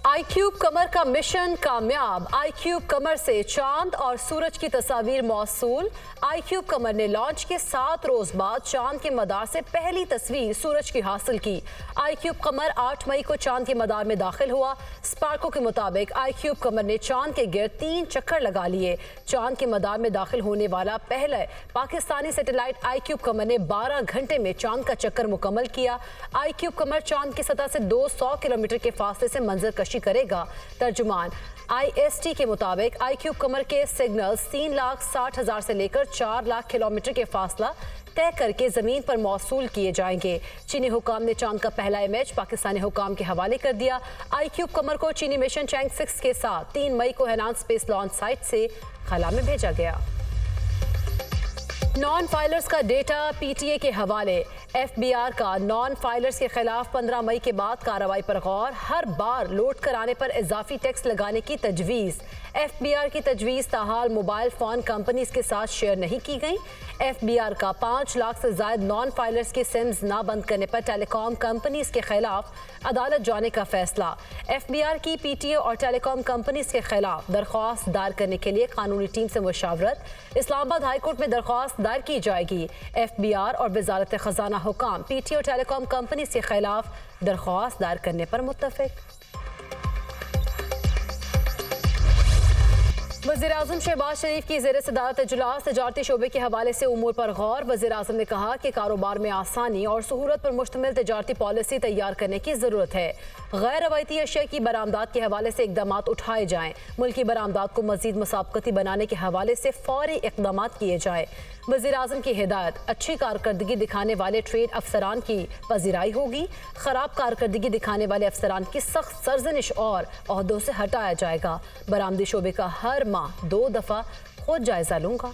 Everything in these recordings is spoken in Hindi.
आईक्यूब कमर का मिशन कामयाब। आईक्यूब कमर से चांद और सूरज की तस्वीर मौसूल। आईक्यूब कमर ने लॉन्च के 7 रोज बाद चांद के मदार से पहली तस्वीर सूरज की हासिल की। आईक्यूब कमर 8 मई को चांद के मदार में दाखिल हुआ। स्पार्को के मुताबिक आईक्यूब कमर ने चांद के गिर्द 3 चक्कर लगा लिए। चांद के मदार में दाखिल होने वाला पहले पाकिस्तानी सैटेलाइट आईक्यूब कमर ने 12 घंटे में चांद का चक्कर मुकम्मल किया। आईक्यूब कमर चांद की सतह से 200 किलोमीटर के फासले से मंजरकशी करेगा। तर्जुमान IST के मुताबिक आईक्यूब कमर के सिग्नल्स 3,60,000 से लेकर 4 लाख किलोमीटर के फासला तय करके जमीन पर मौसूल किए जाएंगे। चीनी हुकाम ने चांद का पहला इमेज पाकिस्तानी हुकाम के हवाले कर दिया। आईक्यूब कमर को चीनी मिशन चैंग 6 के साथ 3 मई को हैनान स्पेस लॉन्च साइट से खला में भेजा गया। नॉन फाइलर्स का डेटा PTA के हवाले। FBR का नॉन फाइलर्स के खिलाफ 15 मई के बाद कार्रवाई पर गौर। हर बार लोड कराने पर इजाफी टैक्स लगाने की तजवीज़। FBR की तजवीज़ ताहाल मोबाइल फ़ोन कंपनीज के साथ शेयर नहीं की गई। FBR का 5 लाख से ज़ायद नॉन फाइलर्स के सिम्स ना बंद करने पर टेलीकॉम कंपनीज के खिलाफ अदालत जाने का फैसला। FBR की PTA और टेलीकॉम कंपनीज के खिलाफ दरख्वास्त दायर करने के लिए कानूनी टीम से मुशावरत। इस्लामाबाद हाईकोर्ट में दरख्वास्त दायर की जाएगी। FBR और वजारत खजाना हुकाम PTA और टेलीकॉम कंपनीज के खिलाफ दरख्वास्त दायर करने पर मुत्तफिक। वज़ीर-ए-आज़म शहबाज शरीफ की ज़ेर सदारत इजलास तजारती शोबे के हवाले से उमूर पर गौर। वज़ीर-ए-आज़म ने कहा कि कारोबार में आसानी और सहूलत पर मुश्तमिल तजारती पॉलिसी तैयार करने की ज़रूरत है। गैर रवायती अशिया की बरामदात के हवाले से इकदाम उठाए जाएँ। मुल्की बरामदात को मज़ीद मुसाबकती बनाने के हवाले से फ़ौरी इकदाम किए जाएँ। वज़ीर-ए-आज़म की हिदायत अच्छी कारकर्दगी दिखाने वाले ट्रेड अफसरान की पजीराई होगी। ख़राब कारकर्दगी दिखाने वाले अफसरान की सख्त सरजनिश और ओहदों से हटाया जाएगा। बरामदी शोबे का हर माह 2 दफ़ा खुद जायजा लूंगा।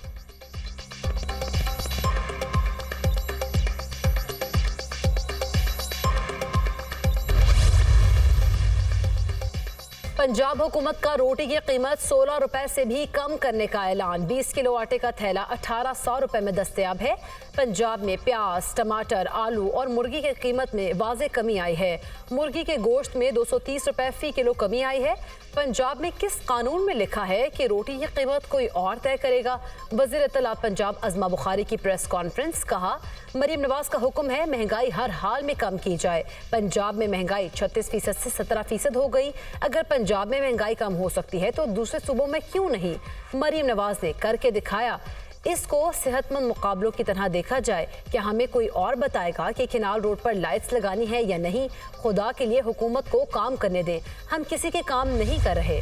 पंजाब हुकूमत का रोटी की कीमत 16 रुपए से भी कम करने का ऐलान। 20 किलो आटे का थैला 1800 रुपए में दस्तयाब है। पंजाब में प्याज, टमाटर, आलू और मुर्गी की कीमत में वाज़े कमी आई है। मुर्गी के गोश्त में 230 रुपए फी किलो कमी आई है। पंजाब में किस कानून में लिखा है कि रोटी की कीमत कोई और तय करेगा? वज़ीर इत्तलात पंजाब अज़मा बुखारी की प्रेस कॉन्फ्रेंस। कहा, मरीम नवाज का हुक्म है महंगाई हर हाल में कम की जाए। पंजाब में महंगाई 36% से 17% हो गई। अगर पंजाब में महंगाई कम हो सकती है तो दूसरे सूबों में क्यों नहीं? मरीम नवाज ने करके दिखाया। इसको सेहतमंद मुकाबलों की तरह देखा जाए। क्या हमें कोई और बताएगा कि किनाल रोड पर लाइट्स लगानी है या नहीं? खुदा के लिए हुकूमत को काम करने दें। हम किसी के काम नहीं कर रहे।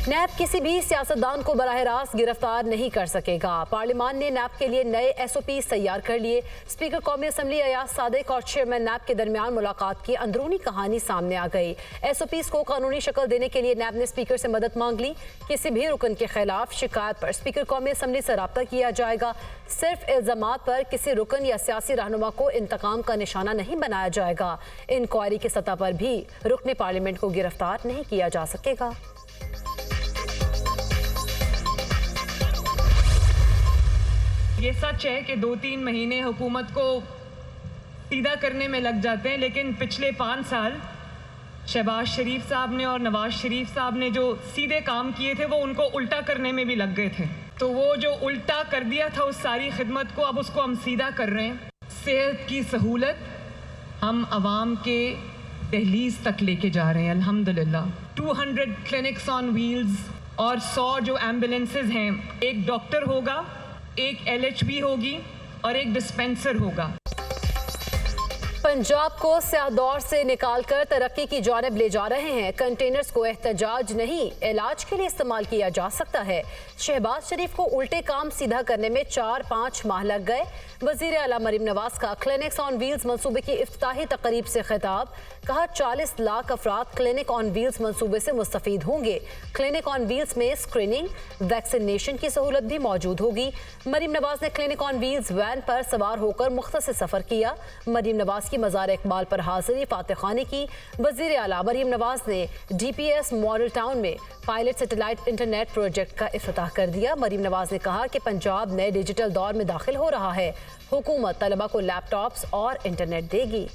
नैब किसी भी सियासतदान को बराह रास्त गिरफ्तार नहीं कर सकेगा। पार्लियामान ने नैब के लिए नए SOP तैयार कर लिए। स्पीकर कौमी असम्बली अयाज सादिक और चेयरमैन नैब के दरमियान मुलाकात की अंदरूनी कहानी सामने आ गई। SOPs को कानूनी शक्ल देने के लिए नैब ने स्पीकर से मदद मांग ली। किसी भी रुकन के खिलाफ शिकायत पर स्पीकर कौमी असम्बली से रब्ता किया जाएगा। सिर्फ इल्जामात पर किसी रुकन या सियासी रहनुमा को इंतकाम का निशाना नहीं बनाया जाएगा। इंक्वायरी की सतह पर भी रुकने पार्लियामेंट को गिरफ्तार नहीं किया जा सकेगा। ये सच है कि 2-3 महीने हुकूमत को सीधा करने में लग जाते हैं, लेकिन पिछले 5 साल शहबाज शरीफ साहब ने और नवाज शरीफ साहब ने जो सीधे काम किए थे वो उनको उल्टा करने में भी लग गए थे। तो वो जो उल्टा कर दिया था उस सारी खिदमत को अब उसको हम सीधा कर रहे हैं। सेहत की सहूलत हम आवाम के दहलीज तक लेके जा रहे हैं अल्हम्दुलिल्लाह। 200 क्लिनिक्स ऑन व्हील्स और 100 जो एम्बुलेंसेज हैं, एक डॉक्टर होगा, एक LHB होगी और एक डिस्पेंसर होगा। पंजाब को स्याह दौर से निकालकर तरक्की की जानिब ले जा रहे हैं। कंटेनर्स को एहतजाज नहीं इलाज के लिए इस्तेमाल किया जा सकता है। शहबाज शरीफ को उल्टे काम सीधा करने में 4-5 माह लग गए। वज़ीर आला मरीम नवाज का क्लिनिक्स ऑन व्हील्स मंसूबे की इफ्ताही तकरीब से खिताब। कहा, 40 लाख अफराद क्लिनिक ऑन व्हील्स मंसूबे से मुस्तफीद होंगे। क्लिनिक ऑन व्हील्स में स्क्रीनिंग, वैक्सीनेशन की सहूलत भी मौजूद होगी। मरीम नवाज ने क्लिनिक ऑन व्हील्स वैन पर सवार होकर मुख्तसर सफर किया। मरीम नवाज की मज़ार इकबाल पर हाजिरी फातह खानी की। वज़ीर आला मरीम नवाज ने DPS मॉडल टाउन में पायलट सैटेलाइट इंटरनेट प्रोजेक्ट का इफ्तिताह कर दिया। मरीम नवाज ने कहा कि पंजाब नए डिजिटल दौर में दाखिल हो रहा है। हुकूमत तलबा को लैपटॉप्स और इंटरनेट देगी।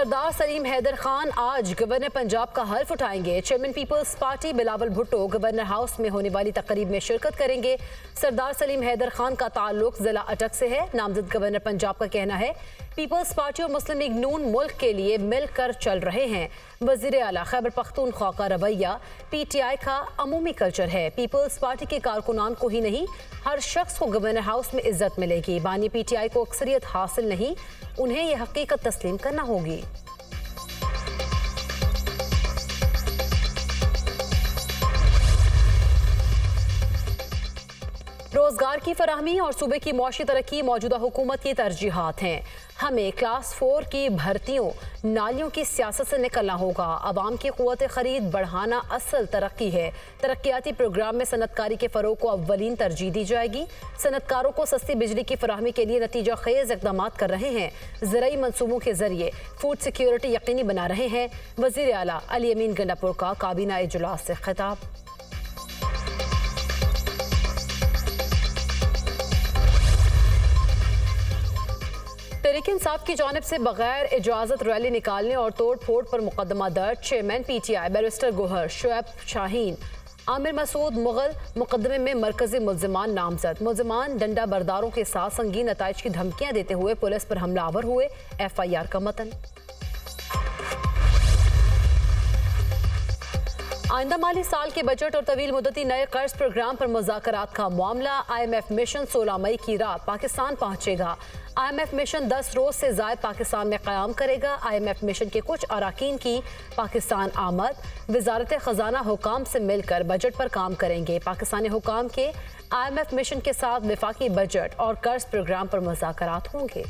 सरदार सलीम हैदर खान आज गवर्नर पंजाब का हल्फ उठाएंगे। Chairman people's party Bilawal Bhutto governor house में होने वाली तकरीब में शिरकत करेंगे। सरदार सलीम हैदर खान का ताल्लुक जिला अटक से है। नामजद गवर्नर पंजाब का कहना है पीपल्स पार्टी और मुस्लिम लीग नून मुल्क के लिए मिलकर चल रहे हैं। वजीर आला खैबर पख्तूनख्वा का रवैया PTI का अमूमी कल्चर है। पीपल्स पार्टी के कारकुनान को ही नहीं हर शख्स को गवर्नर हाउस में इज्जत मिलेगी। बानी PTI को अक्सरियत हासिल नहीं, उन्हें यह हकीकत तस्लीम करना होगी। रोजगार की फराहमी और सूबे की मौशी तरक्की मौजूदा हुकूमत की तरजीहात हैं। हमें क्लास 4 की भर्तियों नालियों की सियासत से निकलना होगा। अवाम की क़ुव्वत ख़रीद बढ़ाना असल तरक्की है। तरक्याती प्रोग्राम में सनतकारी के फ़रोग़ को अव्वलीन तरजीह दी जाएगी। सनतकारों को सस्ती बिजली की फराहमी के लिए नतीजा खेज़ इक़दाम कर रहे हैं। ज़रई मनसूबों के ज़रिए फूड सिक्योरिटी यकीनी बना रहे हैं। वज़ीर आला अली अमीन गंडापुर का काबीना इजलास से खिताब। तहरीक इंसाफ की जानिब से बगैर इजाज़त रैली निकालने और तोड़ फोड़ पर मुकदमा दर्ज। Chairman PTI barrister Gohar Shoaib Shaheen Aamir Masood Mughal मुकदमे में मरकजी मुल्जिमान नामजद। मुल्जिमान डंडा बरदारों के साथ संगीन नताइज की धमकियां देते हुए पुलिस पर हमलावर हुए। FIR का मतन। आइंदा माली साल के बजट और तवील मुद्दती नए कर्ज प्रोग्राम पर मुज़ाकरात का मामला। IMF मिशन 16 मई की रात पाकिस्तान पहुंचेगा। IMF मिशन 10 रोज से ज़ायद पाकिस्तान में क़याम करेगा। IMF मिशन के कुछ अराकीन की पाकिस्तान आमद। वज़ारत ख़जाना हुकाम से मिलकर बजट पर काम करेंगे। पाकिस्तानी हुकाम के IMF मिशन के साथ वफाकी बजट और कर्ज प्रोग्राम पर मुज़ाकरात होंगे।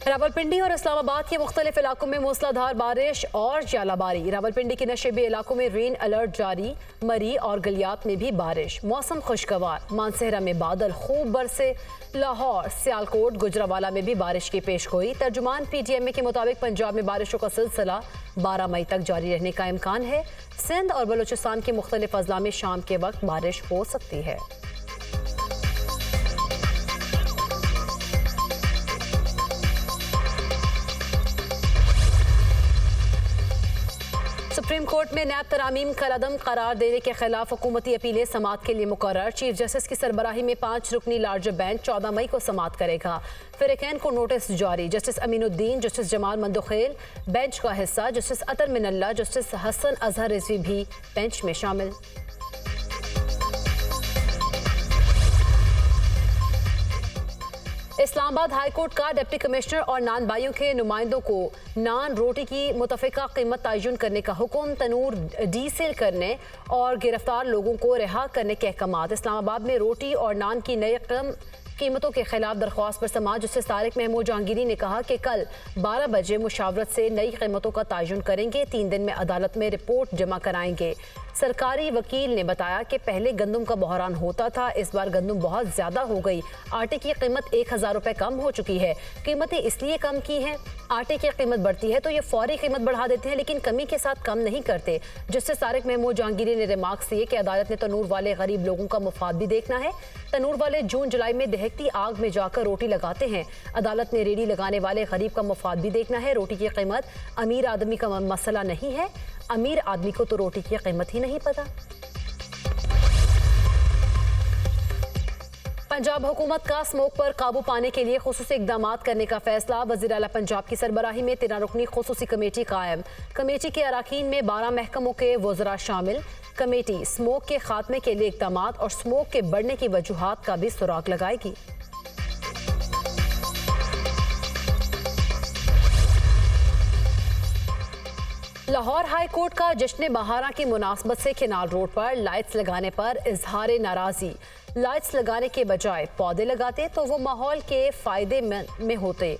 रावलपिंडी और इस्लामाबाद के मुख्तलिफ इलाकों में मूसलाधार बारिश और जालाबारी। रावलपिंडी के नशेबी इलाकों में रेन अलर्ट जारी। मरी और गलियात में भी बारिश। मौसम खुशगवार। मानसहरा में बादल खूब बरसे। लाहौर, सियालकोट, गुजरावाला में भी बारिश की पेशगोई। तर्जुमान PTM के मुताबिक पंजाब में बारिशों का सिलसिला 12 मई तक जारी रहने का इम्कान है। सिंध और बलूचिस्तान के मुख्तलिफ अजला में शाम के वक्त बारिश हो सकती है। सुप्रीम कोर्ट में नैब तरामीम कलअदम करार देने के खिलाफ हुकूमती अपीलें समाअत के लिए मुकर्रर। चीफ जस्टिस की सरबराही में 5 रुकनी लार्जर बेंच 14 मई को समाअत करेगा। फ़रीक़ैन को नोटिस जारी। Justice Aminuddin, justice Jamal Mandokhel bench का हिस्सा। जस्टिस अतर मिनल्ला, जस्टिस हसन अजहर रिजवी भी बेंच में शामिल। इस्लामाबाद हाई कोर्ट का डिप्टी कमिश्नर और नान बाइयों के नुमाइंदों को नान रोटी की मुतफ़िका कीमत तयन करने का हुक्म। तनूर डीसेल करने और गिरफ्तार लोगों को रिहा करने के अहकामात। इस्लामाबाद में रोटी और नान की नई कीमतों के खिलाफ दरख्वास्त पर समाअत जस्टिस तारिक महमूद जहांगीरी ने कहा कि कल 12 बजे मुशावरत से नई कीमतों का तयन करेंगे। 3 दिन में अदालत में रिपोर्ट जमा कराएंगे। सरकारी वकील ने बताया कि पहले गंदम का बहरान होता था, इस बार गंदम बहुत ज़्यादा हो गई। आटे की कीमत 1000 रुपये कम हो चुकी है। कीमतें इसलिए कम की हैं, आटे की कीमत बढ़ती है तो ये फौरी कीमत बढ़ा देते हैं, लेकिन कमी के साथ कम नहीं करते। जस्टिस तारिक महमूद जहांगीरी ने रिमार्क्स दिए कि अदालत ने तनूर वाले गरीब लोगों का मुफाद भी देखना है। तनूर वाले जून जुलाई में दहकती आग में जाकर रोटी लगाते हैं। अदालत ने रेडी लगाने वाले गरीब का मुफाद भी देखना है। रोटी की कीमत अमीर आदमी का मसला नहीं है, अमीर आदमी को तो रोटी की कीमत ही नहीं पता। पंजाब हुकूमत का स्मोक पर काबू पाने के लिए खुसूसी इकदाम करने का फैसला। वज़ीर आला पंजाब की सरबराही में 13 रुकनी खुसूसी कमेटी कायम। कमेटी के अराकीन में 12 महकमों के वज़रा शामिल। कमेटी स्मोक के खात्मे के लिए इकदाम और स्मोक के बढ़ने की वजूहात का भी सुराग लगाएगी। लाहौर हाई कोर्ट का जश्न बहारा की मुनासबत से केनाल रोड पर लाइट्स लगाने पर इजहार नाराज़ी। लाइट्स लगाने के बजाय पौधे लगाते तो वो माहौल के फ़ायदे में होते।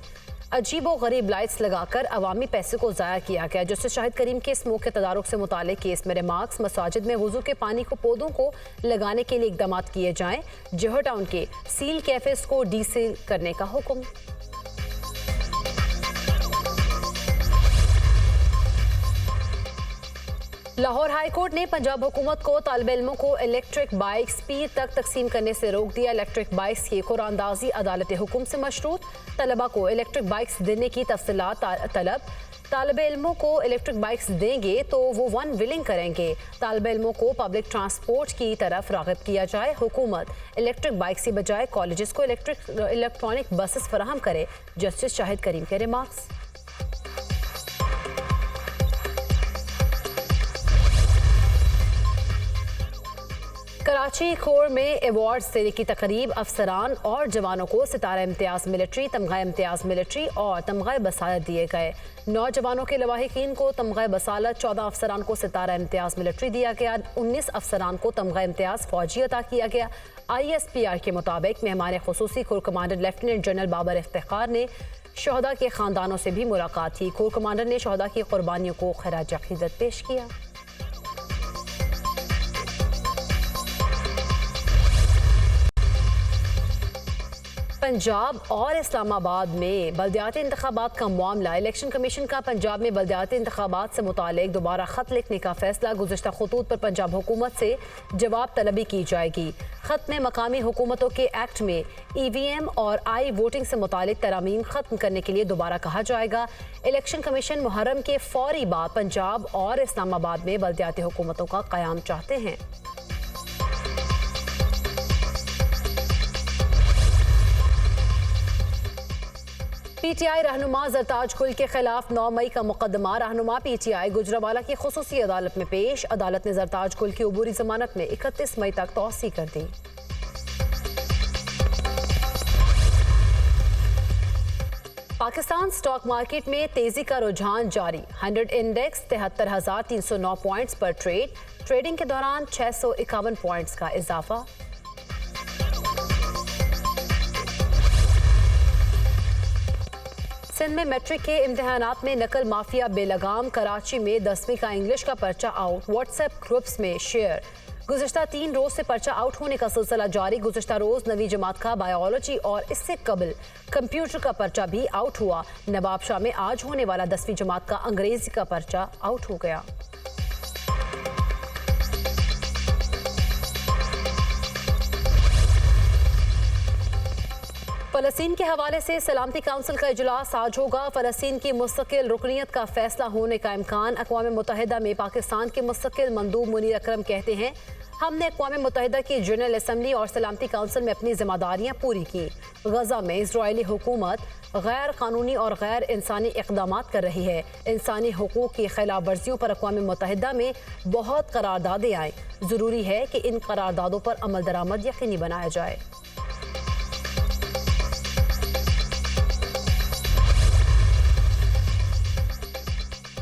अजीबो गरीब लाइट्स लगाकर अवामी पैसे को ज़ाया किया गया। जस्टिस शाहिद करीम के स्मोक के तदारुक से मुतालिक केस में रिमार्क्स। मसाजिद में वुज़ू के पानी को पौधों को लगाने के लिए इकदाम किए जाएँ। जौहर टाउन के सील कैफेज को डीसील करने का हुक्म। लाहौर हाई कोर्ट ने पंजाब हुकूमत को तालिब इल्मों को इलेक्ट्रिक बाइक्स पीर तक तकसीम करने से रोक दिया। इलेक्ट्रिक बाइक्स की कुरानदाजी अदालत हुक्म से मशरूत। तलबा को इलेक्ट्रिक बाइक्स देने की तफसीलात तलब। तालिब इल्मों को इलेक्ट्रिक बाइक्स देंगे तो वो वन विलिंग करेंगे। तालिब इल्मों को पब्लिक ट्रांसपोर्ट की तरफ राग़िब किया जाए। हुकूमत इलेक्ट्रिक बाइक्स की बजाय कॉलेजेस को इलेक्ट्रॉनिक बसेस फराहम करे। जस्टिस शाहिद करीम के रिमार्क्स। कराची खोर में अवार्ड्स देने की तकरीब। अफसरान और जवानों को सितारा इम्तियाज मिलिट्री, तमगा इम्तियाज मिलिट्री और तमगा बसालत दिए गए। 9 जवानों के लवाहिकीन को तमगा बसालत, 14 अफसरान को सितारा इम्तियाज मिलिट्री दिया गया, 19 अफसरान को तमगा इम्तियाज फौजी अता किया गया। ISPR के मुताबिक मेहमान खुसूसी corps commander lieutenant general Babar Iftikhar ने शहदा के खानदानों से भी मुलाकात की। कोर कमांडर ने शहदा की कुर्बानियों को खराज अकीदत पेश किया। पंजाब और इस्लामाबाद में बल्दियाती इंतखाबात का मामला। इलेक्शन कमीशन का पंजाब में बल्दियाती इंतखाबात से मुतालिक दोबारा खत लिखने का फैसला। गुज़िश्ता खतूत पर पंजाब हुकूमत से जवाब तलबी की जाएगी। खत में मकामी हुकूमतों के एक्ट में EVM और आई वोटिंग से मुतालिक तरामीम खत्म करने के लिए दोबारा कहा जाएगा। इलेक्शन कमीशन मुहर्रम के फौरी बाद पंजाब और इस्लामाबाद में बल्दियाती हुकूमतों का क़याम चाहते हैं। PTI रहनुमा जरताज गुल के खिलाफ 9 मई का मुकदमा। रहनुमा PTI गुजरावाला की खुसूसी अदालत में पेश। अदालत ने जरताज गुल की अबूरी जमानत में 31 मई तक तौसी कर दी। पाकिस्तान स्टॉक मार्केट में तेजी का रुझान जारी। 100 इंडेक्स 73,309 पॉइंट्स पर ट्रेडिंग के दौरान 651 पॉइंट्स का इजाफा। सिंध में मैट्रिक के इम्तिहानात में नकल माफिया बेलगाम। कराची में 10वीं का इंग्लिश का पर्चा आउट। व्हाट्सएप ग्रुप्स में शेयर। गुज़िश्ता 3 रोज से पर्चा आउट होने का सिलसिला जारी। गुज़िश्ता रोज 9वीं जमात का बायोलॉजी और इससे कबल कंप्यूटर का पर्चा भी आउट हुआ। नवाबशाह में आज होने वाला 10वीं जमात का अंग्रेजी का पर्चा आउट हो गया। फ़लस्तीन के हवाले से सलामती काउंसिल का इजलास आज होगा। फ़लस्तीन की मुस्तकिल रुकनीत का फैसला होने का इम्कान। अक़वाम मुत्तहिदा में पाकिस्तान के मुस्तकिल मंदूब मुनीर अकरम कहते हैं, हमने अक़वाम मुत्तहिदा की जनरल असम्बली और सलामती काउंसिल में अपनी जिम्मेदारियाँ पूरी की। गजा में इजरायली हुकूमत गैर कानूनी और गैर इंसानी इक़दाम कर रही है। इंसानी हुकूक की खिलाफ वर्जियों पर अक़वाम मुत्तहिदा में बहुत करारदादें आएँ। ज़रूरी है कि इन करारदादों पर अमल दरामद यकीनी बनाया जाए।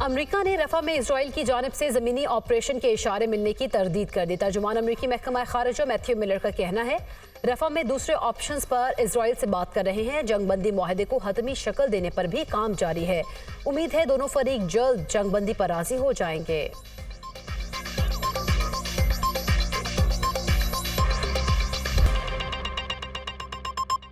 अमरीका ने रफा में इजराइल की जानिब से ज़मीनी ऑपरेशन के इशारे मिलने की तरदीद कर दी। तर्जुमान अमरीकी महकमा खारिजा मैथ्यू मिलर का कहना है, रफा में दूसरे ऑप्शंस पर इजराइल से बात कर रहे हैं। जंगबंदी मुआहदे को हतमी शक्ल देने पर भी काम जारी है। उम्मीद है दोनों फरीक जल्द जंगबंदी पर राजी हो जाएंगे।